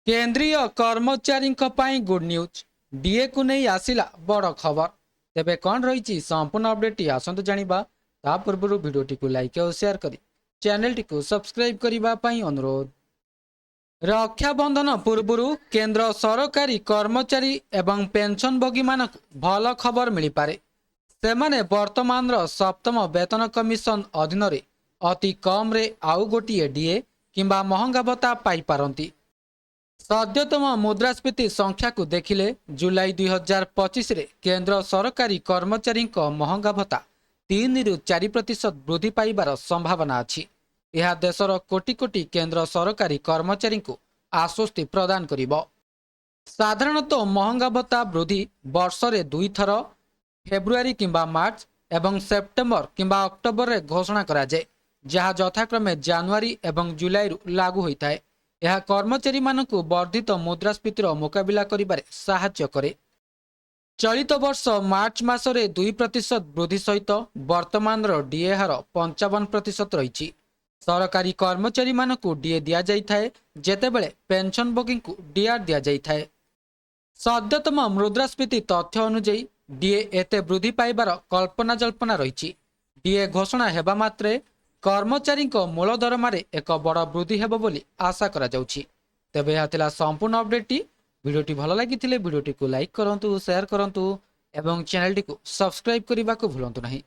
केंद्रीय कर्मचारी good news DA को नहीं आसिला बड़ खबर। तेबे कौन रही संपूर्ण अपडेट आसतु जाना ता पूर्व भिडटी को लाइक और शेयर करी चैनल टी सब्सक्राइब करने अनुरोध। रक्षाबंधन पूर्व केंद्र सरकारी कर्मचारी एवं पेंशनभोगी मानक भल खबर मिल पारे। सेमाने वर्तमान सप्तम वेतन कमिशन अधीन अति कम रे आउ गोटे डीए किंबा महंगा भत्ता पाई पारंती। सद्यतम मुद्रास्फीति संख्या को देखिले जुलाई 2025 रे केंद्र सरकारी कर्मचारी महंगा भत्ता 3 ରୁ 4% वृद्धि पाइबार संभावना अछि। यह देशर कोटी कोटी केंद्र सरकारी कर्मचारी को आश्वस्ति प्रदान करिबो। साधारणतः महंगा भत्ता वृद्धि वर्ष रे 2 थर फेब्रुआरी किंबा मार्च एवं सेप्टेम्बर किंबा अक्टोबर रे घोषणा करा जाय, जहाँ यथाक्रमे जनवरी एवं जुलाई रु लागू होता है। यह कर्मचारी मानकु वर्धित मुद्रास्फीतिर मुकाबिला करिबारे साहाय्य करे। चलित वर्ष मार्च मासरे 2% वृद्धि सहित वर्तमान डीए हार 55% रही। सरकारी कर्मचारी मानकु डीए दिया जाइथाए, जेतेबेले पेंशनभोगी को डीआर दिया जाइथाए। सद्यतम मुद्रास्फीति तथ्य अनुଯାयी डीए एते वृद्धि पाइबार कल्पना जल्पना रही। डीए घोषणा हेबा मात्रे कर्मचारी मूल दरमारे एक बड़ वृद्धि हेबो बोली आशा करा जाउछि। तेबे यह थिला संपूर्ण अपडेट। भिडियोटी भल लागिथिले भिडियोटी को लाइक करंतु, शेयर करंतु एवं चैनल टी को सब्सक्राइब करने को भूलंतु नहीं।